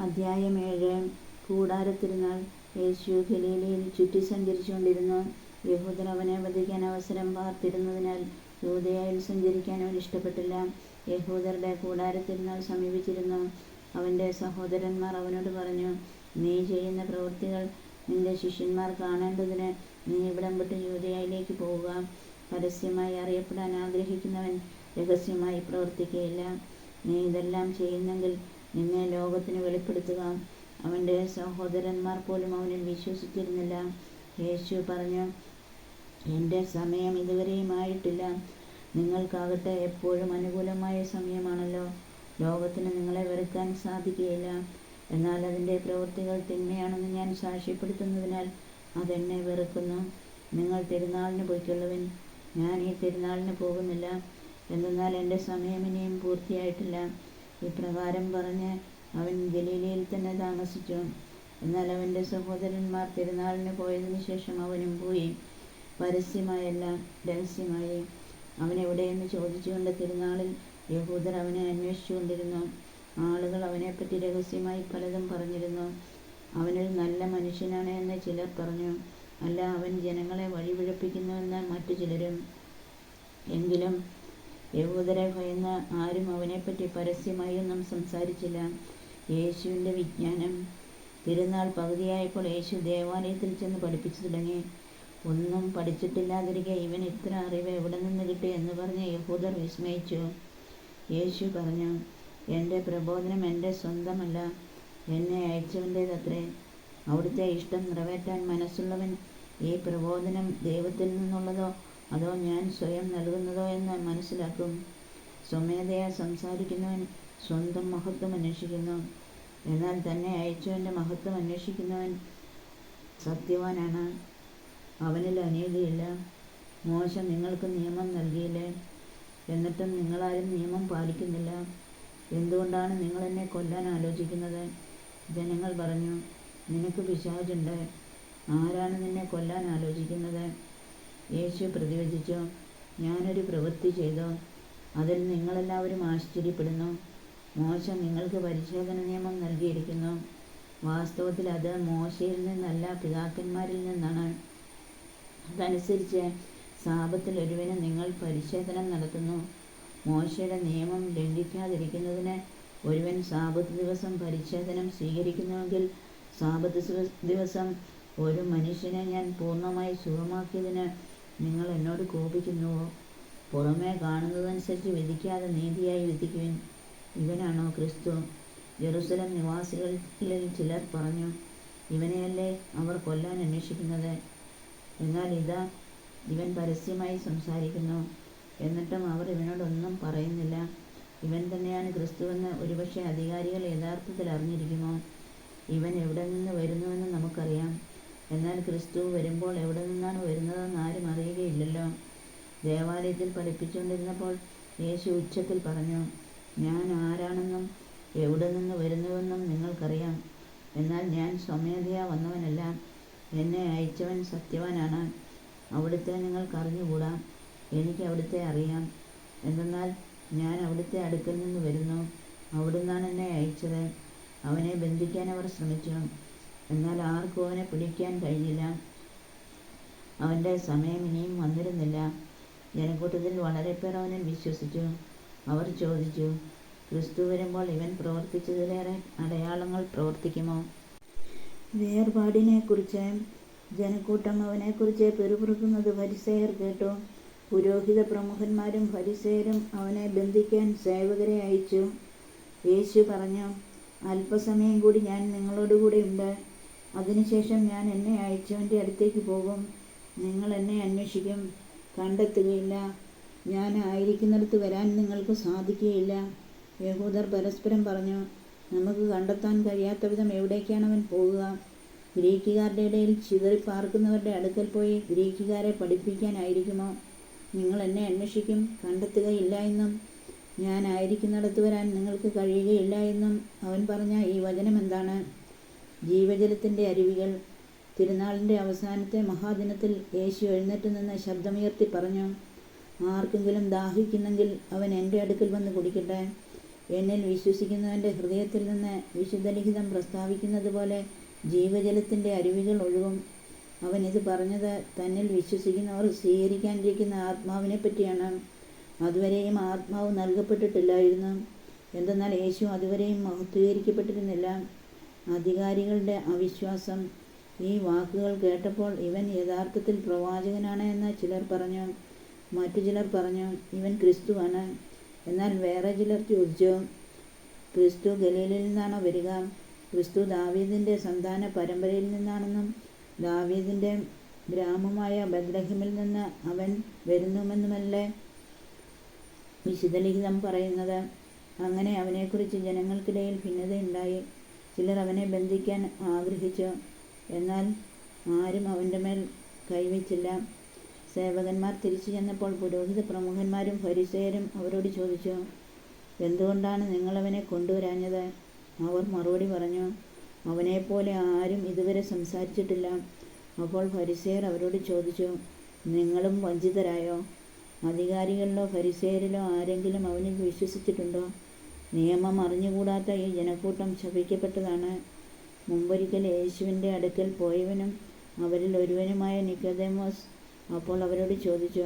അധ്യായം 7. കൂടാരത്തിരുന്നാൾ. യേശു ഗലീലയിൽ ചുറ്റി സഞ്ചരിച്ചുകൊണ്ടിരുന്നു. യഹൂദർ അവനെ വധിക്കാൻ അവസരം പാർത്തിരുന്നതിനാൽ യൂദയായിൽ സഞ്ചരിക്കാൻ അവൻ ഇഷ്ടപ്പെട്ടില്ല. യഹൂദരുടെ കൂടാരത്തിരുന്നാൾ സമീപിച്ചിരുന്നു. അവൻ്റെ സഹോദരന്മാർ അവനോട് പറഞ്ഞു, നീ ചെയ്യുന്ന പ്രവൃത്തികൾ നിന്റെ ശിഷ്യന്മാർ കാണേണ്ടതിന് നീ ഇവിടം വിട്ട് യൂദയായിലേക്ക് പോവുക. പരസ്യമായി അറിയപ്പെടാൻ ആഗ്രഹിക്കുന്നവൻ രഹസ്യമായി പ്രവർത്തിക്കുകയില്ല. നീ ഇതെല്ലാം ചെയ്യുന്നെങ്കിൽ നിന്നെ ലോകത്തിന് വെളിപ്പെടുത്തുക. അവൻ്റെ സഹോദരന്മാർ പോലും അവനിൽ വിശ്വസിച്ചിരുന്നില്ല. യേശു പറഞ്ഞു, എൻ്റെ സമയം ഇതുവരെയും ആയിട്ടില്ല. നിങ്ങൾക്കാകട്ടെ എപ്പോഴും അനുകൂലമായ സമയമാണല്ലോ. ലോകത്തിന് നിങ്ങളെ വെറുക്കാൻ സാധിക്കുകയില്ല. എന്നാൽ അതിൻ്റെ പ്രവൃത്തികൾ തിന്മയാണെന്ന് ഞാൻ സാക്ഷ്യപ്പെടുത്തുന്നതിനാൽ അതെന്നെ വെറുക്കുന്നു. നിങ്ങൾ തിരുനാളിന് പൊയ്ക്കൊള്ളുവിൻ. ഞാൻ ഈ തിരുനാളിന് പോകുന്നില്ല, എന്തെന്നാൽ എൻ്റെ സമയം ഇനിയും പൂർത്തിയായിട്ടില്ല. ഇപ്രകാരം പറഞ്ഞ് അവൻ ഗലീലയിൽ തന്നെ താമസിച്ചു. എന്നാൽ അവൻ്റെ സഹോദരന്മാർ തിരുനാളിന് പോയതിനു ശേഷം അവനും പോയി, പരസ്യമായല്ല രഹസ്യമായി. അവനെവിടെയെന്ന് ചോദിച്ചുകൊണ്ട് തിരുനാളിൽ യഹൂദർ അവനെ അന്വേഷിച്ചുകൊണ്ടിരുന്നു. ആളുകൾ അവനെപ്പറ്റി രഹസ്യമായി പലതും പറഞ്ഞിരുന്നു. അവനൊരു നല്ല മനുഷ്യനാണ് എന്ന് ചിലർ പറഞ്ഞു. അല്ല, അവൻ ജനങ്ങളെ വഴിപിഴപ്പിക്കുന്നുവെന്ന് മറ്റു ചിലരും. എങ്കിലും യഹൂദരെ ഭയന്ന് ആരും അവനെപ്പറ്റി പരസ്യമായി ഒന്നും സംസാരിച്ചില്ല. യേശുവിൻ്റെ വിജ്ഞാനം. തിരുനാൾ പകുതിയായപ്പോൾ യേശു ദേവാലയത്തിൽ ചെന്ന് പഠിപ്പിച്ചു തുടങ്ങി. ഒന്നും പഠിച്ചിട്ടില്ലാതിരിക്കെ ഇവൻ ഇത്ര അറിവ് എവിടെ നിന്ന് കിട്ടി എന്ന് പറഞ്ഞ് യഹൂദർ വിസ്മയിച്ചു. യേശു പറഞ്ഞു, എൻ്റെ പ്രബോധനം എൻ്റെ സ്വന്തമല്ല, എന്നെ അയച്ചവൻ്റേതത്രേ. അവിടുത്തെ ഇഷ്ടം നിറവേറ്റാൻ മനസ്സുള്ളവൻ ഈ പ്രബോധനം ദൈവത്തിൽ നിന്നുള്ളതോ അതോ ഞാൻ സ്വയം നൽകുന്നതോ എന്ന് മനസ്സിലാക്കും. സ്വമേധയാ സംസാരിക്കുന്നവൻ സ്വന്തം മഹത്വം അന്വേഷിക്കുന്നു. എന്നാൽ തന്നെ അയച്ചവൻ്റെ മഹത്വം അന്വേഷിക്കുന്നവൻ സത്യവാനാണ്. അവനിൽ അനീതിയില്ല. മോശ നിങ്ങൾക്ക് നിയമം നൽകിയില്ലേ? എന്നിട്ടും നിങ്ങളാരും നിയമം പാലിക്കുന്നില്ല. എന്തുകൊണ്ടാണ് നിങ്ങൾ എന്നെ കൊല്ലാൻ ആലോചിക്കുന്നത്? ജനങ്ങൾ പറഞ്ഞു, നിനക്ക് പിശാചുണ്ട്. ആരാണ് നിന്നെ കൊല്ലാൻ ആലോചിക്കുന്നത്? യേശു പ്രതിവചിച്ചു, ഞാനൊരു പ്രവൃത്തി ചെയ്തു, അതിൽ നിങ്ങളെല്ലാവരും ആശ്ചര്യപ്പെടുന്നു. മോശ നിങ്ങൾക്ക് പരിച്ഛേദന നിയമം നൽകിയിരിക്കുന്നു. വാസ്തവത്തിൽ അത് മോശയിൽ നിന്നല്ല, പിതാക്കന്മാരിൽ നിന്നാണ്. അതനുസരിച്ച് സാബത്തിൽ ഒരുവന് നിങ്ങൾ പരിച്ഛേദനം നടത്തുന്നു. മോശയുടെ നിയമം ലംഘിക്കാതിരിക്കുന്നതിന് ഒരുവൻ സാബത്ത് ദിവസം പരിച്ഛേദനം സ്വീകരിക്കുന്നുവെങ്കിൽ സാബത്ത് ദിവസം ഒരു മനുഷ്യനെ ഞാൻ പൂർണ്ണമായി സുഖമാക്കിയതിന് നിങ്ങൾ എന്നോട് കോപിക്കുന്നുവോ? പുറമേ കാണുന്നതനുസരിച്ച് വിധിക്കാതെ നീതിയായി വിധിക്കുവിൻ. ഇവനാണോ ക്രിസ്തു? ജെറുസലം നിവാസികളിൽ ചിലർ പറഞ്ഞു, ഇവനെയല്ലേ അവർ കൊല്ലാൻ അന്വേഷിക്കുന്നത്? എന്നാൽ ഇതാ, ഇവൻ പരസ്യമായി സംസാരിക്കുന്നു. എന്നിട്ടും അവർ ഇവനോടൊന്നും പറയുന്നില്ല. ഇവൻ തന്നെയാണ് ക്രിസ്തുവെന്ന് ഒരുപക്ഷെ അധികാരികൾ യഥാർത്ഥത്തിൽ അറിഞ്ഞിരിക്കുമോ? ഇവൻ എവിടെ നിന്ന് വരുന്നുവെന്ന് നമുക്കറിയാം. എന്നാൽ ക്രിസ്തു വരുമ്പോൾ എവിടെ നിന്നാണ് വരുന്നതെന്ന് ആരും അറിയുകയില്ലല്ലോ. ദേവാലയത്തിൽ പഠിപ്പിച്ചുകൊണ്ടിരുന്നപ്പോൾ യേശു ഉച്ചത്തിൽ പറഞ്ഞു, ഞാൻ ആരാണെന്നും എവിടെ നിന്ന് വരുന്നുവെന്നും നിങ്ങൾക്കറിയാം. എന്നാൽ ഞാൻ സ്വമേധയാ വന്നവനല്ല, എന്നെ അയച്ചവൻ സത്യവാനാണ്. അവിടുത്തെ നിങ്ങൾക്ക് അറിഞ്ഞുകൂടാ, എനിക്ക് അവിടുത്തെ അറിയാം. എന്തെന്നാൽ ഞാൻ അവിടുത്തെ അടുക്കൽ നിന്ന് വരുന്നു, അവിടുന്നാണ് എന്നെ അയച്ചത്. അവനെ ബന്ധിക്കാൻ അവർ ശ്രമിച്ചു, എന്നാൽ ആർക്കും അവനെ പിടിക്കാൻ കഴിഞ്ഞില്ല. അവൻ്റെ സമയം ഇനിയും വന്നിരുന്നില്ല. ജനക്കൂട്ടത്തിൽ വളരെ പേർ അവനിൽ വിശ്വസിച്ചു. അവർ ചോദിച്ചു, ക്രിസ്തു വരുമ്പോൾ ഇവൻ പ്രവർത്തിച്ചതിലേറെ അടയാളങ്ങൾ പ്രവർത്തിക്കുമോ? വേർപാടിനെക്കുറിച്ച് ജനക്കൂട്ടം അവനെക്കുറിച്ച് പിറുപിറുക്കുന്നത് ഫരിസേയർ കേട്ടു. പുരോഹിത പ്രമുഖന്മാരും ഫരിസേയരും അവനെ ബന്ധിക്കാൻ സേവകരെ അയച്ചു. യേശു പറഞ്ഞു, അല്പസമയം കൂടി ഞാൻ നിങ്ങളോടുകൂടെ ഉണ്ട്. അതിനുശേഷം ഞാൻ എന്നെ അയച്ചവൻ്റെ അടുത്തേക്ക് പോകും. നിങ്ങൾ എന്നെ അന്വേഷിക്കും, കണ്ടെത്തുകയില്ല. ഞാൻ ആയിരിക്കുന്നിടത്ത് വരാൻ നിങ്ങൾക്ക് സാധിക്കുകയില്ല. യഹൂദർ പരസ്പരം പറഞ്ഞു, നമുക്ക് കണ്ടെത്താൻ കഴിയാത്ത വിധം എവിടേക്കാണ് അവൻ പോകുക? ഗ്രീക്കുകാരുടെ ഇടയിൽ ചിതറിപ്പാർക്കുന്നവരുടെ അടുക്കൽ പോയി ഗ്രീക്കുകാരെ പഠിപ്പിക്കാനായിരിക്കുമോ? നിങ്ങൾ എന്നെ അന്വേഷിക്കും, കണ്ടെത്തുകയില്ല എന്നും ഞാൻ ആയിരിക്കുന്നിടത്ത് വരാൻ നിങ്ങൾക്ക് കഴിയുകയില്ല എന്നും അവൻ പറഞ്ഞ ഈ വചനം എന്താണ്? ജീവജലത്തിൻ്റെ അരുവികൾ. തിരുനാളിൻ്റെ അവസാനത്തെ മഹാദിനത്തിൽ യേശു എഴുന്നേറ്റ് നിന്ന് ശബ്ദമുയർത്തി പറഞ്ഞു, ആർക്കെങ്കിലും ദാഹിക്കുന്നെങ്കിൽ അവൻ എൻ്റെ അടുക്കൽ വന്ന് കുടിക്കട്ടെ. എന്നിൽ വിശ്വസിക്കുന്നവൻ്റെ ഹൃദയത്തിൽ നിന്ന് വിശുദ്ധലിഖിതം പ്രസ്താവിക്കുന്നത് പോലെ ജീവജലത്തിൻ്റെ അരുവികൾ ഒഴുകും. അവൻ ഇത് പറഞ്ഞത് തന്നിൽ വിശ്വസിക്കുന്നവർ സ്വീകരിക്കാനിരിക്കുന്ന ആത്മാവിനെ പറ്റിയാണ്. അതുവരെയും ആത്മാവ് നൽകപ്പെട്ടിട്ടില്ലായിരുന്നു. എന്തെന്നാൽ യേശു അതുവരെയും മഹത്വീകരിക്കപ്പെട്ടിരുന്നില്ല. അധികാരികളുടെ അവിശ്വാസം. ഈ വാക്കുകൾ കേട്ടപ്പോൾ ഇവൻ യഥാർത്ഥത്തിൽ പ്രവാചകനാണ് എന്ന് ചിലർ പറഞ്ഞു. മറ്റു ചിലർ പറഞ്ഞു, ഇവൻ ക്രിസ്തുവാണ്. എന്നാൽ വേറെ ചിലർ ചോദിച്ചു, ക്രിസ്തു ഗലീലയിൽ നിന്നാണോ വരിക? ക്രിസ്തു ദാവീദിൻ്റെ സന്താന പരമ്പരയിൽ നിന്നാണെന്നും ദാവീദിൻ്റെ ഗ്രാമമായ ബത്ലഹേമിൽ നിന്ന് അവൻ വരുന്നുമെന്നുമല്ലേ വിശുദ്ധലിഖിതം പറയുന്നത്? അങ്ങനെ അവനെക്കുറിച്ച് ജനങ്ങൾക്കിടയിൽ ഭിന്നതയുണ്ടായി. ചിലർ അവനെ ബന്ധിക്കാൻ ആഗ്രഹിച്ചു, എന്നാൽ ആരും അവൻ്റെ മേൽ കൈവച്ചില്ല. സേവകന്മാർ തിരിച്ചു ചെന്നപ്പോൾ പുരോഹിത പ്രമുഖന്മാരും ഫരിസേയരും അവരോട് ചോദിച്ചു, എന്തുകൊണ്ടാണ് നിങ്ങളവനെ കൊണ്ടുവരാഞ്ഞത്? അവർ മറുപടി പറഞ്ഞു, അവനെപ്പോലെ ആരും ഇതുവരെ സംസാരിച്ചിട്ടില്ല. അപ്പോൾ ഫരിസേയർ അവരോട് ചോദിച്ചു, നിങ്ങളും വഞ്ചിതരായോ? അധികാരികളിലോ ഫരിസേയരിലോ ആരെങ്കിലും അവനിൽ വിശ്വസിച്ചിട്ടുണ്ടോ? നിയമം അറിഞ്ഞുകൂടാത്ത ഈ ജനക്കൂട്ടം ശപിക്കപ്പെട്ടതാണ്. മുമ്പൊരിക്കൽ യേശുവിൻ്റെ അടുക്കൽ പോയവനും അവരിൽ ഒരുവനുമായ നിക്കോദേമോസ് അപ്പോൾ അവരോട് ചോദിച്ചു,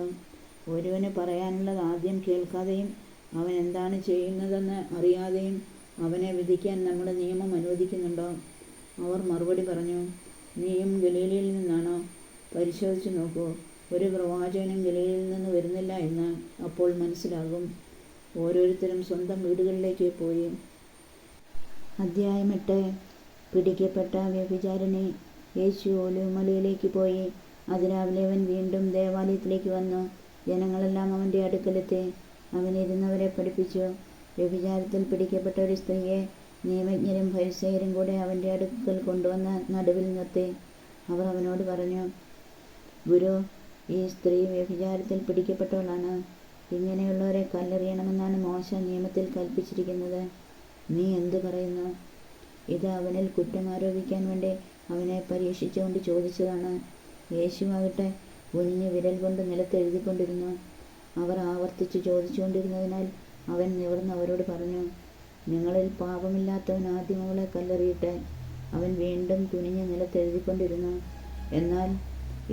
ഒരുവന് പറയാനുള്ളത് ആദ്യം കേൾക്കാതെയും അവൻ എന്താണ് ചെയ്യുന്നതെന്ന് അറിയാതെയും അവനെ വിധിക്കാൻ നമ്മുടെ നിയമം അനുവദിക്കുന്നുണ്ടോ? അവർ മറുപടി പറഞ്ഞു, നീയും ഗലീലയിൽ നിന്നാണോ? പരിശോധിച്ചു നോക്കൂ, ഒരു പ്രവാചകനും ഗലീലയിൽ നിന്ന് വരുന്നില്ല എന്ന് അപ്പോൾ മനസ്സിലാകും. ഓരോരുത്തരും സ്വന്തം വീടുകളിലേക്ക് പോയി. അധ്യായം 8. പിടിക്കപ്പെട്ട വ്യഭിചാരിണി. യേശു ഒലിവുമലയിലേക്ക് പോയി. അതിരാവിലെ അവൻ വീണ്ടും ദേവാലയത്തിലേക്ക് വന്നു. ജനങ്ങളെല്ലാം അവൻ്റെ അടുക്കലെത്തി. അവൻ ഇരുന്നവരെ പഠിപ്പിച്ചു. വ്യഭിചാരത്തിൽ പിടിക്കപ്പെട്ട ഒരു സ്ത്രീയെ നിയമജ്ഞരും ഫരിസേയരും കൂടെ അവൻ്റെ അടുക്കൽ കൊണ്ടുവന്ന് നടുവിൽ നിർത്തി. അവർ അവനോട് പറഞ്ഞു, ഗുരു, ഈ സ്ത്രീ വ്യഭിചാരത്തിൽ പിടിക്കപ്പെട്ടവളാണ്. ഇങ്ങനെയുള്ളവരെ കല്ലെറിയണമെന്നാണ് മോശ നിയമത്തിൽ കൽപ്പിച്ചിരിക്കുന്നത്. നീ എന്തു പറയുന്നു? ഇത് അവനിൽ കുറ്റം ആരോപിക്കാൻ വേണ്ടി അവനെ പരീക്ഷിച്ചുകൊണ്ട് ചോദിച്ചതാണ്. യേശുവാകട്ടെ കുനിഞ്ഞ് വിരൽ കൊണ്ട് നിലത്ത് എഴുതിക്കൊണ്ടിരുന്നു. അവർ ആവർത്തിച്ച് ചോദിച്ചുകൊണ്ടിരുന്നതിനാൽ അവൻ നിവർന്ന് അവരോട് പറഞ്ഞു, നിങ്ങളിൽ പാപമില്ലാത്തവൻ ആദ്യം അവളെ കല്ലെറിയട്ടെ. അവൻ വീണ്ടും കുനിഞ്ഞ് നിലത്ത് എഴുതിക്കൊണ്ടിരുന്നു. എന്നാൽ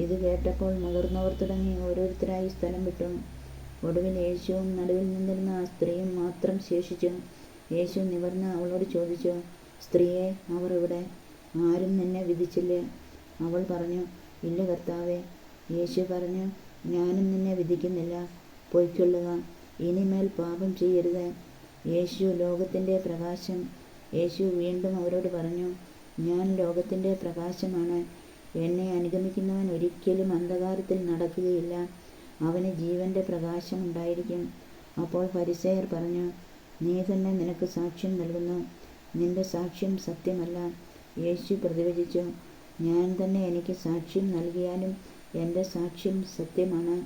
ഇത് കേട്ടപ്പോൾ മുതിർന്നവർ തുടങ്ങി ഓരോരുത്തരായി സ്ഥലം വിട്ടു. ഒടുവിൽ യേശുവും നടുവിൽ നിന്നിരുന്ന ആ സ്ത്രീയും മാത്രം ശേഷിച്ചു. യേശു നിവർന്ന് അവളോട് ചോദിച്ചു, സ്ത്രീയെ, അവർ ഇവിടെ? ആരും നിന്നെ വിധിച്ചില്ലേ? അവൾ പറഞ്ഞു, ഇല്ല കർത്താവേ. യേശു പറഞ്ഞു, ഞാനും നിന്നെ വിധിക്കുന്നില്ല. പൊയ്ക്കൊള്ളുക, ഇനിമേൽ പാപം ചെയ്യരുത്. യേശു ലോകത്തിൻ്റെ പ്രകാശം. യേശു വീണ്ടും അവരോട് പറഞ്ഞു, ഞാൻ ലോകത്തിൻ്റെ പ്രകാശമാണ്. എന്നെ അനുഗമിക്കുന്നവൻ ഒരിക്കലും അന്ധകാരത്തിൽ നടക്കുകയില്ല, അവന് ജീവൻ്റെ പ്രകാശം ഉണ്ടായിരിക്കും. അപ്പോൾ ഫരിസേയർ പറഞ്ഞു, നീ തന്നെ നിനക്ക് സാക്ഷ്യം നൽകുന്നു, നിന്റെ സാക്ഷ്യം സത്യമല്ല. യേശു പ്രതിവചിച്ചു, ഞാൻ തന്നെ എനിക്ക് സാക്ഷ്യം നൽകിയാലും എൻ്റെ സാക്ഷ്യം സത്യമാണ്.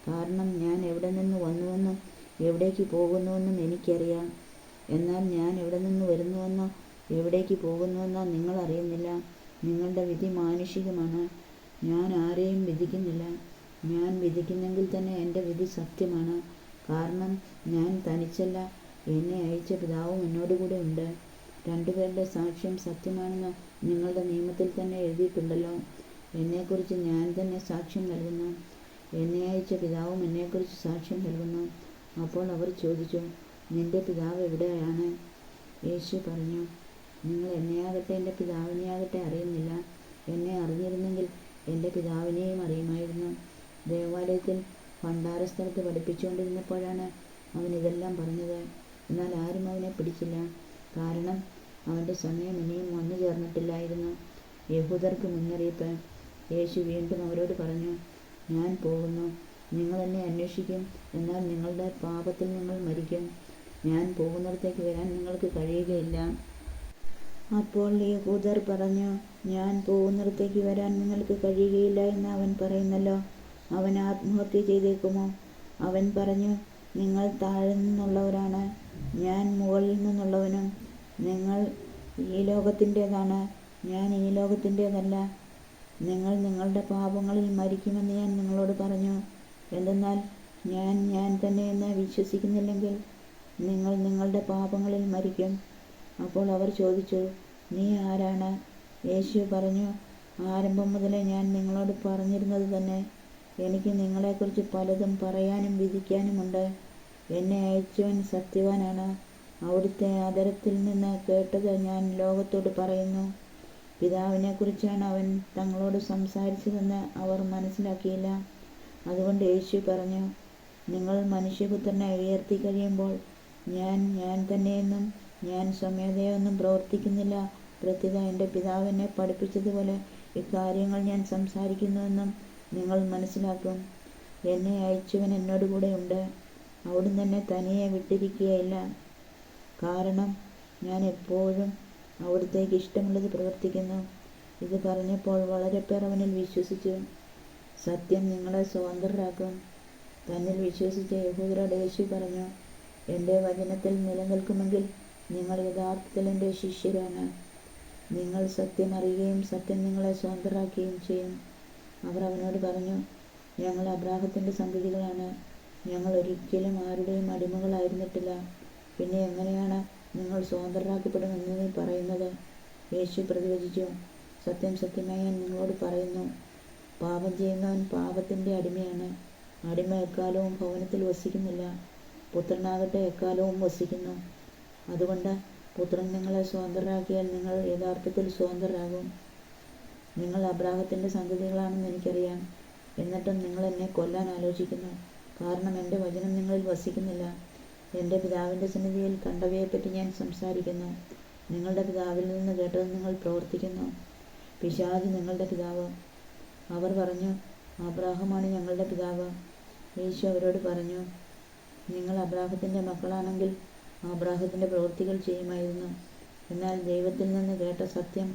കാരണം ഞാൻ എവിടെ നിന്ന് വന്നുവെന്നും എവിടേക്ക് പോകുന്നുവെന്നും എനിക്കറിയാം. എന്നാൽ ഞാൻ എവിടെ നിന്ന് വരുന്നുവെന്നോ എവിടേക്ക് പോകുന്നുവെന്നോ നിങ്ങൾ അറിയുന്നില്ല. നിങ്ങളുടെ വിധി മാനുഷികമാണ്. ഞാൻ ആരെയും വിധിക്കുന്നില്ല. ഞാൻ വിധിക്കുന്നെങ്കിൽ തന്നെ എൻ്റെ വിധി സത്യമാണ്. കാരണം ഞാൻ തനിച്ചല്ല, എന്നെ അയച്ച പിതാവും എന്നോടുകൂടെ ഉണ്ട്. രണ്ടുപേരുടെ സാക്ഷ്യം സത്യമാണെന്ന് നിങ്ങളുടെ നിയമത്തിൽ തന്നെ എഴുതിയിട്ടുണ്ടല്ലോ. എന്നെക്കുറിച്ച് ഞാൻ തന്നെ സാക്ഷ്യം നൽകുന്നു. എന്നെ അയച്ച പിതാവും എന്നെക്കുറിച്ച് സാക്ഷ്യം നൽകുന്നു. അപ്പോൾ അവർ ചോദിച്ചു, നിന്റെ പിതാവ് എവിടെയാണ്? യേശു പറഞ്ഞു, നിങ്ങൾ എന്നെയാകട്ടെ എൻ്റെ പിതാവിനെയാകട്ടെ അറിയുന്നില്ല. എന്നെ അറിഞ്ഞിരുന്നെങ്കിൽ എൻ്റെ പിതാവിനെയും അറിയുമായിരുന്നു. ദേവാലയത്തിൽ ഭണ്ഡാരസ്ഥലത്ത് പഠിപ്പിച്ചുകൊണ്ടിരുന്നപ്പോഴാണ് അവൻ ഇതെല്ലാം പറഞ്ഞത്. എന്നാൽ ആരും അവനെ പിടിച്ചില്ല, കാരണം അവൻ്റെ സമയം ഇനിയും വന്നു ചേർന്നിട്ടില്ലായിരുന്നു. യഹൂദർക്ക് മുന്നറിയിപ്പ്. യേശു വീണ്ടും അവരോട് പറഞ്ഞു, ഞാൻ പോകുന്നു. നിങ്ങൾ എന്നെ അന്വേഷിക്കും, എന്നാൽ നിങ്ങളുടെ പാപത്തിൽ നിങ്ങൾ മരിക്കും. ഞാൻ പോകുന്നിടത്തേക്ക് വരാൻ നിങ്ങൾക്ക് കഴിയുകയില്ല. അപ്പോൾ യഹൂദർ പറഞ്ഞു, ഞാൻ പോകുന്നിടത്തേക്ക് വരാൻ നിങ്ങൾക്ക് കഴിയുകയില്ല എന്ന് അവൻ പറയുന്നല്ലോ. അവൻ ആത്മഹത്യ ചെയ്തേക്കുമോ? അവൻ പറഞ്ഞു, നിങ്ങൾ താഴെ നിന്നുള്ളവരാണ്, ഞാൻ മുകളിൽ നിന്നുള്ളവനും. നിങ്ങൾ ഈ ലോകത്തിൻ്റേതാണ്, ഞാൻ ഈ ലോകത്തിൻ്റേതല്ല. നിങ്ങൾ നിങ്ങളുടെ പാപങ്ങളിൽ മരിക്കുമെന്ന് ഞാൻ നിങ്ങളോട് പറഞ്ഞു. എന്തെന്നാൽ ഞാൻ തന്നെ എന്ന് വിശ്വസിക്കുന്നില്ലെങ്കിൽ നിങ്ങൾ നിങ്ങളുടെ പാപങ്ങളിൽ മരിക്കും. അപ്പോൾ അവർ ചോദിച്ചു, നീ ആരാണ്? യേശു പറഞ്ഞു, ആരംഭം മുതലേ ഞാൻ നിങ്ങളോട് പറഞ്ഞിരുന്നത് തന്നെ. എനിക്ക് നിങ്ങളെക്കുറിച്ച് പലതും പറയാനും വിധിക്കാനുമുണ്ട്. എന്നെ അയച്ചവൻ സത്യവാനാണ്. അവിടുത്തെ അധരത്തിൽ നിന്ന് കേട്ടത് ഞാൻ ലോകത്തോട് പറയുന്നു. പിതാവിനെക്കുറിച്ചാണ് അവൻ തങ്ങളോട് സംസാരിച്ചതെന്ന് അവർ മനസ്സിലാക്കിയില്ല. അതുകൊണ്ട് യേശു പറഞ്ഞു, നിങ്ങൾ മനുഷ്യപുത്രനെ ഉയർത്തിക്കഴിയുമ്പോൾ ഞാൻ തന്നെയെന്നും ഞാൻ സ്വമേധയൊന്നും പ്രവർത്തിക്കുന്നില്ല, പ്രത്യുത എൻ്റെ പിതാവ് എന്നെ പഠിപ്പിച്ചതുപോലെ ഇക്കാര്യങ്ങൾ ഞാൻ സംസാരിക്കുന്നുവെന്നും നിങ്ങൾ മനസ്സിലാക്കും. എന്നെ അയച്ചവൻ എന്നോട് കൂടെ ഉണ്ട്. അവിടുന്ന് എന്നെ തനിയെ വിട്ടിരിക്കുകയില്ല. കാരണം ഞാൻ എപ്പോഴും അവിടുത്തേക്ക് ഇഷ്ടമുള്ളത് പ്രവർത്തിക്കുന്നു. ഇത് പറഞ്ഞപ്പോൾ വളരെ പേർ അവനിൽ വിശ്വസിച്ചു. സത്യം നിങ്ങളെ സ്വതന്ത്രരാക്കും. തന്നിൽ വിശ്വസിച്ച യഹൂദരോട് യേശു പറഞ്ഞു, എൻ്റെ വചനത്തിൽ നിലനിൽക്കുമെങ്കിൽ നിങ്ങൾ യഥാർത്ഥത്തിൽ എൻ്റെ ശിഷ്യരാണ്. നിങ്ങൾ സത്യം അറിയുകയും സത്യം നിങ്ങളെ സ്വതന്ത്രരാക്കുകയും ചെയ്യും. അവർ അവനോട് പറഞ്ഞു, ഞങ്ങൾ അബ്രാഹത്തിൻ്റെ സന്തതികളാണ്. ഞങ്ങൾ ഒരിക്കലും ആരുടെയും അടിമകളായിരുന്നിട്ടില്ല. പിന്നെ എങ്ങനെയാണ് നിങ്ങൾ സ്വതന്ത്രരാക്കപ്പെടുമെന്ന് നീ പറയുന്നത്? യേശു പ്രതിവചിച്ചു, സത്യം സത്യമായി ഞാൻ നിങ്ങളോട് പറയുന്നു, പാപം ചെയ്യുന്നവൻ പാപത്തിൻ്റെ അടിമയാണ്. അടിമ എക്കാലവും ഭവനത്തിൽ വസിക്കുന്നില്ല, പുത്രനാകട്ടെ എക്കാലവും വസിക്കുന്നു. അതുകൊണ്ട് പുത്രൻ നിങ്ങളെ സ്വതന്ത്രരാക്കിയാൽ നിങ്ങൾ യഥാർത്ഥത്തിൽ സ്വതന്ത്രരാകും. നിങ്ങൾ അബ്രാഹത്തിൻ്റെ സന്തതികളാണെന്ന് എനിക്കറിയാം. എന്നിട്ടും നിങ്ങൾ എന്നെ കൊല്ലാൻ ആലോചിക്കുന്നു. കാരണം എൻ്റെ വചനം നിങ്ങളിൽ വസിക്കുന്നില്ല. എൻ്റെ പിതാവിൻ്റെ സന്നിധിയിൽ കണ്ടവയെപ്പറ്റി ഞാൻ സംസാരിക്കുന്നു. നിങ്ങളുടെ പിതാവിൽ നിന്ന് കേട്ടത് നിങ്ങൾ പ്രവർത്തിക്കുന്നു. പിശാച് നിങ്ങളുടെ പിതാവ്. അവർ പറഞ്ഞു, അബ്രാഹമാണ് ഞങ്ങളുടെ പിതാവ്. യേശു അവരോട് പറഞ്ഞു, നിങ്ങൾ അബ്രാഹത്തിൻ്റെ മക്കളാണെങ്കിൽ അബ്രാഹത്തിൻ്റെ പ്രവൃത്തികൾ ചെയ്യുമായിരുന്നു. എന്നാൽ ദൈവത്തിൽ നിന്ന് കേട്ട സത്യം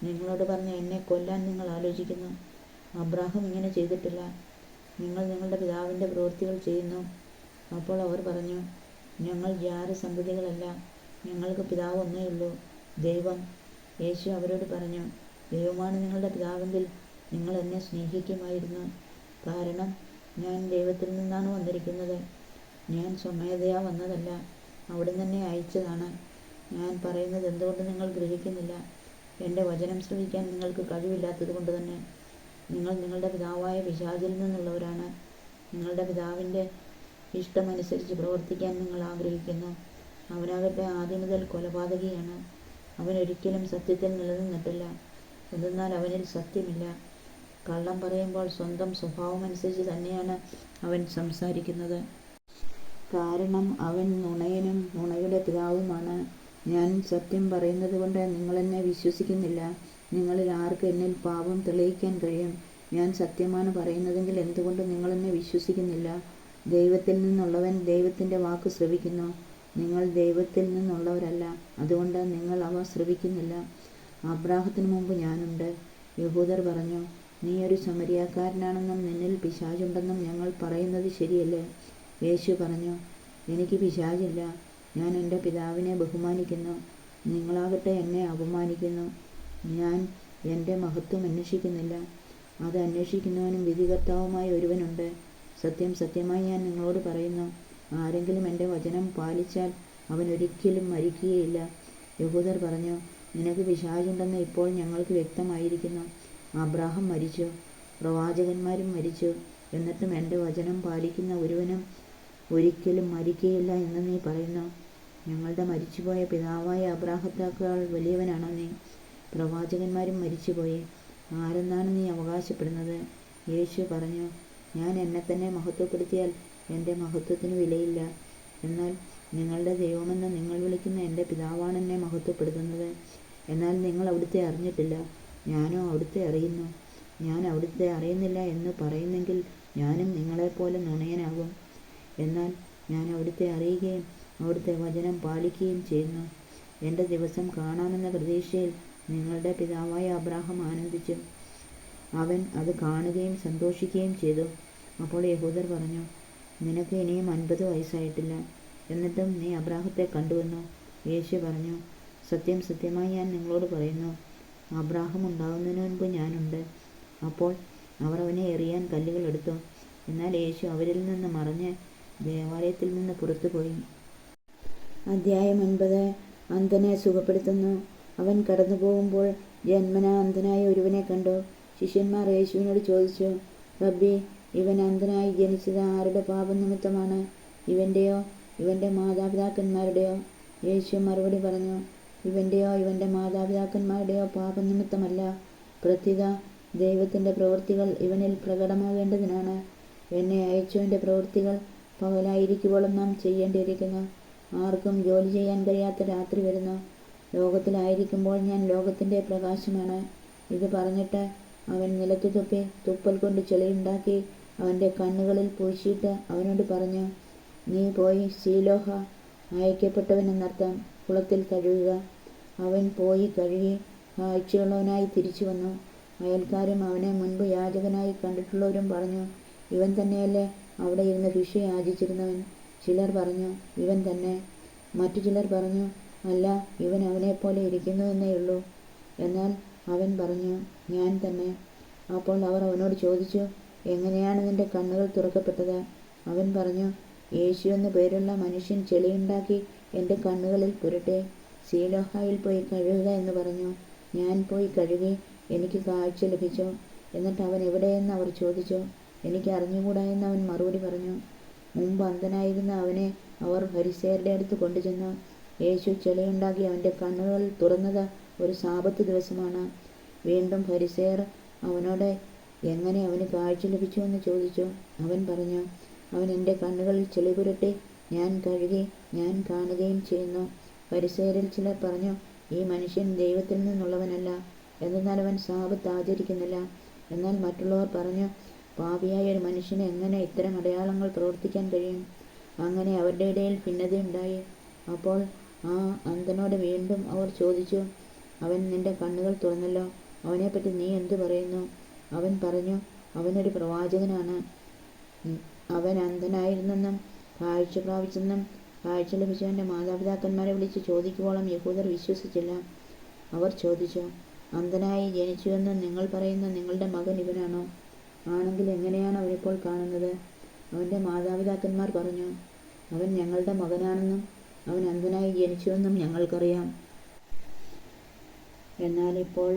നിങ്ങളോട് പറഞ്ഞ് എന്നെ കൊല്ലാൻ നിങ്ങൾ ആലോചിക്കുന്നു. അബ്രാഹം ഇങ്ങനെ ചെയ്തിട്ടില്ല. നിങ്ങൾ നിങ്ങളുടെ പിതാവിൻ്റെ പ്രവൃത്തികൾ ചെയ്യുന്നു. അപ്പോൾ അവർ പറഞ്ഞു, ഞങ്ങൾ ജാരസന്തതികളല്ല, ഞങ്ങൾക്ക് പിതാവ് ഒന്നേയുള്ളൂ, ദൈവം. യേശു അവരോട് പറഞ്ഞു, ദൈവമാണ് നിങ്ങളുടെ പിതാവെങ്കിൽ നിങ്ങൾ എന്നെ സ്നേഹിക്കുമായിരുന്നു. കാരണം ഞാൻ ദൈവത്തിൽ നിന്നാണ് വന്നിരിക്കുന്നത്. ഞാൻ സ്വമേധയാ വന്നതല്ല, അവിടുന്ന് എന്നെ അയച്ചതാണ്. ഞാൻ പറയുന്നത് എന്തുകൊണ്ട് നിങ്ങൾ ഗ്രഹിക്കുന്നില്ല? എൻ്റെ വചനം ശ്രവിക്കാൻ നിങ്ങൾക്ക് കഴിവില്ലാത്തത് കൊണ്ട് തന്നെ. നിങ്ങൾ നിങ്ങളുടെ പിതാവായ പിശാചിൽ നിന്നുള്ളവരാണ്. നിങ്ങളുടെ പിതാവിൻ്റെ ഇഷ്ടമനുസരിച്ച് പ്രവർത്തിക്കാൻ നിങ്ങൾ ആഗ്രഹിക്കുന്നു. അവനാകട്ടെ ആദ്യം മുതൽ കൊലപാതകിയാണ്. അവനൊരിക്കലും സത്യത്തിൽ നിലനിന്നിട്ടില്ല. എന്തെന്നാൽ അവനിൽ സത്യമില്ല. കള്ളം പറയുമ്പോൾ സ്വന്തം സ്വഭാവമനുസരിച്ച് തന്നെയാണ് അവൻ സംസാരിക്കുന്നത്. കാരണം അവൻ നുണയനും നുണയുടെ പിതാവുമാണ്. ഞാൻ സത്യം പറയുന്നത് കൊണ്ട് നിങ്ങളെന്നെ വിശ്വസിക്കുന്നില്ല. നിങ്ങളിൽ ആർക്ക് എന്നിൽ പാപം തെളിയിക്കാൻ കഴിയും? ഞാൻ സത്യമാണ് പറയുന്നതെങ്കിൽ എന്തുകൊണ്ട് നിങ്ങളെന്നെ വിശ്വസിക്കുന്നില്ല? ദൈവത്തിൽ നിന്നുള്ളവൻ ദൈവത്തിൻ്റെ വാക്ക് ശ്രവിക്കുന്നു. നിങ്ങൾ ദൈവത്തിൽ നിന്നുള്ളവരല്ല, അതുകൊണ്ട് നിങ്ങൾ അവ ശ്രവിക്കുന്നില്ല. അബ്രാഹത്തിന് മുമ്പ് ഞാനുണ്ട്. യഹൂദർ പറഞ്ഞു, നീ ഒരു സമരിയാക്കാരനാണെന്നും നിന്നിൽ പിശാചുണ്ടെന്നും ഞങ്ങൾ പറയുന്നത് ശരിയല്ലേ? യേശു പറഞ്ഞു, എനിക്ക് പിശാചില്ല. ഞാൻ എൻ്റെ പിതാവിനെ ബഹുമാനിക്കുന്നു. നിങ്ങളാകട്ടെ എന്നെ അപമാനിക്കുന്നു. ഞാൻ എൻ്റെ മഹത്വം അന്വേഷിക്കുന്നില്ല. അത് അന്വേഷിക്കുന്നവനും വിധികർത്താവുമായ ഒരുവനുണ്ട്. സത്യം സത്യമായി ഞാൻ നിങ്ങളോട് പറയുന്നു, ആരെങ്കിലും എൻ്റെ വചനം പാലിച്ചാൽ അവൻ ഒരിക്കലും മരിക്കുകയില്ല. യഹൂദർ പറഞ്ഞു, നിനക്ക് പിശാചുണ്ടെന്ന് ഇപ്പോൾ ഞങ്ങൾക്ക് വ്യക്തമായിരിക്കുന്നു. അബ്രാഹം മരിച്ചു, പ്രവാചകന്മാരും മരിച്ചു, എന്നിട്ടും എൻ്റെ വചനം പാലിക്കുന്ന ഒരുവനും ഒരിക്കലും മരിക്കുകയില്ല എന്ന് നീ പറയുന്നു. ഞങ്ങളുടെ മരിച്ചുപോയ പിതാവായ അബ്രാഹത്തേക്കാൾ വലിയവനാണോ നീ? പ്രവാചകന്മാരും മരിച്ചുപോയി. ആരെന്നാണ് നീ അവകാശപ്പെടുന്നത്? യേശു പറഞ്ഞു, ഞാൻ എന്നെ തന്നെ മഹത്വപ്പെടുത്തിയാൽ എൻ്റെ മഹത്വത്തിന് വിലയില്ല. എന്നാൽ നിങ്ങളുടെ ദൈവമെന്ന് നിങ്ങൾ വിളിക്കുന്ന എൻ്റെ പിതാവാണ് എന്നെ മഹത്വപ്പെടുത്തുന്നത്. എന്നാൽ നിങ്ങൾ അവിടുത്തെ അറിഞ്ഞിട്ടില്ല, ഞാനോ അവിടുത്തെ അറിയുന്നു. ഞാൻ അവിടുത്തെ അറിയുന്നില്ല എന്ന് പറയുന്നെങ്കിൽ ഞാനും നിങ്ങളെപ്പോലെ നുണയനാകും. എന്നാൽ ഞാൻ അവിടുത്തെ അറിയുകയും അവിടുത്തെ വചനം പാലിക്കുകയും ചെയ്യുന്നു. എൻ്റെ ദിവസം കാണാമെന്ന പ്രതീക്ഷയിൽ നിങ്ങളുടെ പിതാവായ അബ്രാഹാം ആനന്ദിച്ചു. അവൻ അത് കാണുകയും സന്തോഷിക്കുകയും ചെയ്തു. അപ്പോൾ യഹൂദർ പറഞ്ഞു, നിനക്ക് ഇനിയും 50 വയസ്സായിട്ടില്ല, എന്നിട്ടും നീ അബ്രാഹത്തെ കണ്ടുവെന്നോ? യേശു പറഞ്ഞു, സത്യം സത്യമായി ഞാൻ നിങ്ങളോട് പറയുന്നു, അബ്രാഹം ഉണ്ടാകുന്നതിന് മുൻപ് ഞാനുണ്ട്. അപ്പോൾ അവർ അവനെ എറിയാൻ കല്ലുകൾ എടുത്തു. എന്നാൽ യേശു അവരിൽ നിന്ന് മറഞ്ഞ് ദേവാലയത്തിൽ നിന്ന് പുറത്തുപോയി. അധ്യായം 9. അന്ധനെ സുഖപ്പെടുത്തുന്നു. അവൻ കടന്നു പോകുമ്പോൾ ജന്മനാ അന്ധനായ ഒരുവനെ കണ്ടു. ശിഷ്യന്മാർ യേശുവിനോട് ചോദിച്ചു, റബ്ബി, ഇവൻ അന്ധനായി ജനിച്ചത് ആരുടെ പാപനിമിത്തമാണ്? ഇവൻ്റെയോ ഇവൻ്റെ മാതാപിതാക്കന്മാരുടെയോ? യേശു മറുപടി പറഞ്ഞു, ഇവൻ്റെയോ ഇവൻ്റെ മാതാപിതാക്കന്മാരുടെയോ പാപനിമിത്തമല്ല. പ്രത്യുത ദൈവത്തിൻ്റെ പ്രവൃത്തികൾ ഇവനിൽ പ്രകടമാകേണ്ടതിനാണ്. എന്നെ അയച്ചവൻ്റെ പ്രവൃത്തികൾ പകലായിരിക്കുവോളം നാം ചെയ്യേണ്ടിയിരിക്കുന്നു. ആർക്കും ജോലി ചെയ്യാൻ കഴിയാത്ത രാത്രി വരുന്നു. ലോകത്തിലായിരിക്കുമ്പോൾ ഞാൻ ലോകത്തിൻ്റെ പ്രകാശമാണ്. ഇത് പറഞ്ഞിട്ട് അവൻ നിലത്തു തുപ്പി തുപ്പൽ കൊണ്ട് ചെളിയുണ്ടാക്കി അവൻ്റെ കണ്ണുകളിൽ പൂശിയിട്ട് അവനോട് പറഞ്ഞു, നീ പോയി സീലോഹ, അയക്കപ്പെട്ടവൻ എന്നർത്ഥം, കുളത്തിൽ കഴുകുക. അവൻ പോയി കഴുകി കാഴ്ചയുള്ളവനായി തിരിച്ചു വന്നു. അയൽക്കാരും അവനെ മുൻപ് യാചകനായി കണ്ടിട്ടുള്ളവരും പറഞ്ഞു, ഇവൻ തന്നെയല്ലേ അവിടെ ഇരുന്ന് ഭിക്ഷ യാചിച്ചിരുന്നവൻ? ചിലർ പറഞ്ഞു, ഇവൻ തന്നെ. മറ്റു ചിലർ പറഞ്ഞു, അല്ല, ഇവൻ അവനെപ്പോലെ ഇരിക്കുന്നു എന്നേയുള്ളൂ. എന്നാൽ അവൻ പറഞ്ഞു, ഞാൻ തന്നെ. അപ്പോൾ അവർ അവനോട് ചോദിച്ചു, എങ്ങനെയാണ് നിന്റെ കണ്ണുകൾ തുറക്കപ്പെട്ടത്? അവൻ പറഞ്ഞു, യേശു എന്നു പേരുള്ള മനുഷ്യൻ ചെളിയുണ്ടാക്കി എൻ്റെ കണ്ണുകളിൽ പുരട്ടെ, സീലോഹായിൽ പോയി കഴുകുക എന്ന് പറഞ്ഞു. ഞാൻ പോയി കഴുകി, എനിക്ക് കാഴ്ച ലഭിച്ചു. എന്നിട്ട് അവൻ എവിടെയെന്ന് അവർ ചോദിച്ചു. എനിക്ക് അറിഞ്ഞുകൂടാ എന്ന് അവൻ മറുപടി പറഞ്ഞു. മുമ്പ് അന്ധനായിരുന്ന അവനെ അവർ ഫരിസേയരുടെ അടുത്ത് കൊണ്ടുചെന്നു. യേശു ചെളിയുണ്ടാക്കി അവൻ്റെ കണ്ണുകൾ തുറന്നത് ഒരു സാബത്ത് ദിവസമാണ്. വീണ്ടും ഫരിസേയർ അവനോട് എങ്ങനെ അവന് കാഴ്ച ലഭിച്ചു എന്ന് ചോദിച്ചു. അവൻ പറഞ്ഞു, അവൻ എൻ്റെ കണ്ണുകളിൽ ചെളി പുരട്ടി ഞാൻ കഴുകി, ഞാൻ കാണുകയും ചെയ്യുന്നു. ഫരിസേയരിൽ ചിലർ പറഞ്ഞു, ഈ മനുഷ്യൻ ദൈവത്തിൽ നിന്നുള്ളവനല്ല, എന്നാൽ അവൻ സാബത്ത് ആചരിക്കുന്നില്ല. എന്നാൽ മറ്റുള്ളവർ പറഞ്ഞു, പാപിയായ ഒരു മനുഷ്യന് എങ്ങനെ ഇത്തരം അടയാളങ്ങൾ പ്രവർത്തിക്കാൻ കഴിയും? അങ്ങനെ അവരുടെ ഇടയിൽ ഭിന്നതയുണ്ടായി. അപ്പോൾ ആ അന്ധനോട് വീണ്ടും അവർ ചോദിച്ചു, അവൻ നിന്റെ കണ്ണുകൾ തുറന്നല്ലോ, അവനെപ്പറ്റി നീ എന്തു പറയുന്നു? അവൻ പറഞ്ഞു, അവനൊരു പ്രവാചകനാണ്. അവൻ അന്ധനായിരുന്നെന്നും കാഴ്ച പ്രാപിച്ചെന്നും കാഴ്ച ലഭിച്ചവൻ്റെ മാതാപിതാക്കന്മാരെ വിളിച്ച് ചോദിക്കുവോളം യഹൂദർ വിശ്വസിച്ചില്ല. അവർ ചോദിച്ചു, അന്ധനായി ജനിച്ചുവെന്ന് നിങ്ങൾ പറയുന്ന നിങ്ങളുടെ മകൻ ഇവനാണോ? ആണെങ്കിൽ എങ്ങനെയാണ് അവനിപ്പോൾ കാണുന്നത്? അവൻ്റെ മാതാപിതാക്കന്മാർ പറഞ്ഞു, അവൻ ഞങ്ങളുടെ മകനാണെന്നും അവൻ അന്ധനായി ജനിച്ചുവെന്നും ഞങ്ങൾക്കറിയാം. എന്നാൽ ഇപ്പോൾ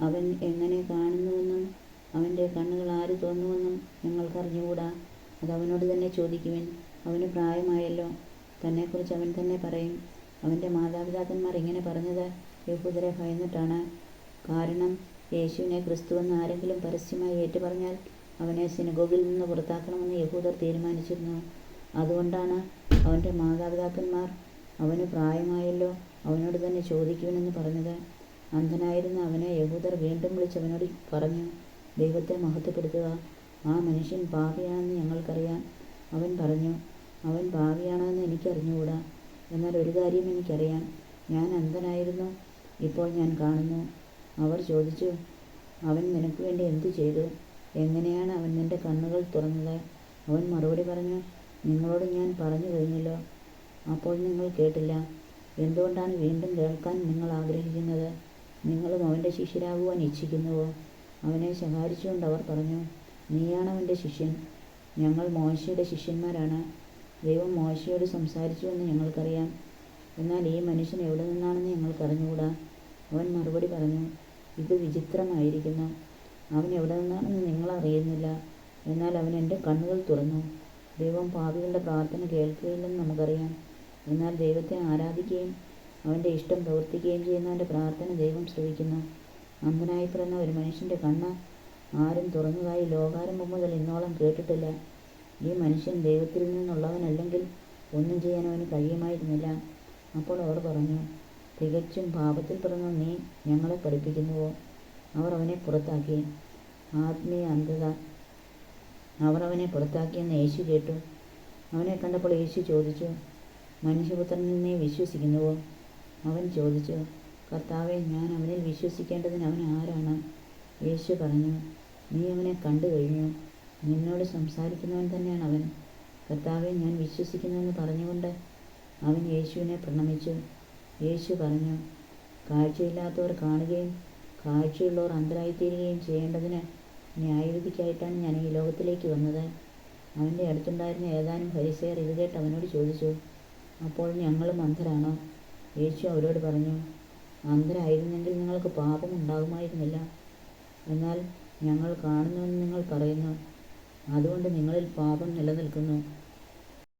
അവൻ എങ്ങനെ കാണുന്നുവെന്നും അവൻ്റെ കണ്ണുകൾ ആര് തുറന്നുവെന്നും ഞങ്ങൾക്കറിഞ്ഞുകൂടാ. അത് അവനോട് തന്നെ ചോദിക്കുവിൻ. അവന് പ്രായമായല്ലോ, തന്നെക്കുറിച്ച് അവൻ തന്നെ പറയും. അവൻ്റെ മാതാപിതാക്കന്മാർ ഇങ്ങനെ പറഞ്ഞത് യഹൂദരെ ഭയന്നിട്ടാണ്. കാരണം യേശുവിനെ ക്രിസ്തുവെന്ന് ആരെങ്കിലും പരസ്യമായി ഏറ്റുപറഞ്ഞാൽ അവനെ സിനഗോഗിൽ നിന്ന് പുറത്താക്കണമെന്ന് യഹൂദർ തീരുമാനിച്ചിരുന്നു. അതുകൊണ്ടാണ് അവൻ്റെ മാതാപിതാക്കന്മാർ അവന് പ്രായമായല്ലോ, അവനോട് തന്നെ ചോദിക്കുവിനെന്ന് പറഞ്ഞത്. അന്ധനായിരുന്ന അവനെ യഹൂദർ വീണ്ടും വിളിച്ച് അവനോട് പറഞ്ഞു, ദൈവത്തെ മഹത്വപ്പെടുത്തുക. ആ മനുഷ്യൻ പാപിയാണെന്ന് ഞങ്ങൾക്കറിയാം. അവൻ പറഞ്ഞു, അവൻ പാപിയാണെന്ന് എനിക്കറിഞ്ഞുകൂടാ. എന്നാൽ ഒരു കാര്യം എനിക്കറിയാം, ഞാൻ അന്ധനായിരുന്നു, ഇപ്പോൾ ഞാൻ കാണുന്നു. അവർ ചോദിച്ചു, അവൻ നിനക്ക് വേണ്ടി എന്തു ചെയ്തു? എങ്ങനെയാണ് അവൻ നിന്റെ കണ്ണുകൾ തുറന്നത്? അവൻ മറുപടി പറഞ്ഞു, നിങ്ങളോട് ഞാൻ പറഞ്ഞു കഴിഞ്ഞല്ലോ, അപ്പോൾ നിങ്ങൾ കേട്ടില്ല. എന്തുകൊണ്ടാണ് വീണ്ടും കേൾക്കാൻ നിങ്ങൾ ആഗ്രഹിക്കുന്നത്? നിങ്ങളും അവൻ്റെ ശിഷ്യരാകുവാൻ ഇച്ഛിക്കുന്നുവോ? അവനെ ശകാരിച്ചുകൊണ്ട് അവർ പറഞ്ഞു, നീയാണ് അവൻ്റെ ശിഷ്യൻ, ഞങ്ങൾ മോശയുടെ ശിഷ്യന്മാരാണ്. ദൈവം മോശയോട് സംസാരിച്ചുവെന്ന് ഞങ്ങൾക്കറിയാം, എന്നാൽ ഈ മനുഷ്യൻ എവിടെ നിന്നാണെന്ന് ഞങ്ങൾക്കറിഞ്ഞുകൂടാ. അവൻ മറുപടി പറഞ്ഞു, ഇത് വിചിത്രമായിരിക്കുന്നു. അവൻ എവിടെ നിന്നാണെന്ന് നിങ്ങൾ അറിയുന്നില്ല, എന്നാൽ അവൻ എൻ്റെ കണ്ണുകൾ തുറന്നു. ദൈവം പാപികളുടെ പ്രാർത്ഥന കേൾക്കുകയില്ലെന്ന് നമുക്കറിയാം, എന്നാൽ ദൈവത്തെ ആരാധിക്കുകയും അവൻ്റെ ഇഷ്ടം പ്രവർത്തിക്കുകയും ചെയ്യുന്നവൻ്റെ പ്രാർത്ഥന ദൈവം ശ്രവിക്കുന്നു. അന്ധനായി പിറന്ന ഒരു മനുഷ്യൻ്റെ കണ്ണ് ആരും തുറന്നതായി ലോകാരംഭം മുതൽ ഇന്നോളം കേട്ടിട്ടില്ല. ഈ മനുഷ്യൻ ദൈവത്തിൽ നിന്നുള്ളവനല്ലെങ്കിൽ ഒന്നും ചെയ്യാൻ അവന് കഴിയുമായിരുന്നില്ല. അപ്പോൾ അവർ പറഞ്ഞു, തികച്ചും പാപത്തിൽ പിറന്ന നീ ഞങ്ങളെ പഠിപ്പിക്കുന്നുവോ? അവർ അവനെ പുറത്താക്കി. ആത്മീയ അന്ധത. അവർ അവനെ പുറത്താക്കിയെന്ന് യേശു കേട്ടു. അവനെ കണ്ടപ്പോൾ യേശു ചോദിച്ചു, മനുഷ്യപുത്രനിൽ നീ വിശ്വസിക്കുന്നുവോ? അവൻ ചോദിച്ചു, കർത്താവേ, ഞാൻ അവനിൽ വിശ്വസിക്കേണ്ടതിന് അവൻ ആരാണ്? യേശു പറഞ്ഞു, നീ അവനെ കണ്ടു കഴിഞ്ഞു, നിന്നോട് സംസാരിക്കുന്നവൻ തന്നെയാണ് അവൻ. കർത്താവെ, ഞാൻ വിശ്വസിക്കുന്നുവെന്ന് പറഞ്ഞുകൊണ്ട് അവൻ യേശുവിനെ പ്രണമിച്ചു. യേശു പറഞ്ഞു, കാഴ്ചയില്ലാത്തവർ കാണുകയും കാഴ്ചയുള്ളവർ അന്ധരായിത്തീരുകയും ചെയ്യേണ്ടതിന് ന്യായവിധിക്കായിട്ടാണ് ഞാൻ ഈ ലോകത്തിലേക്ക് വന്നത്. അവൻ്റെ അടുത്തുണ്ടായിരുന്ന ഏതാനും ഫരിസേയർ ഇത് കേട്ട് അവനോട് ചോദിച്ചു, അപ്പോൾ ഞങ്ങളും അന്ധരാണോ? യേശു അവരോട് പറഞ്ഞു, അന്ധരായിരുന്നെങ്കിൽ നിങ്ങൾക്ക് പാപം ഉണ്ടാകുമായിരുന്നില്ല. എന്നാൽ ഞങ്ങൾ കാണുന്നുവെന്ന് നിങ്ങൾ പറയുന്നു, അതുകൊണ്ട് നിങ്ങളിൽ പാപം നിലനിൽക്കുന്നു.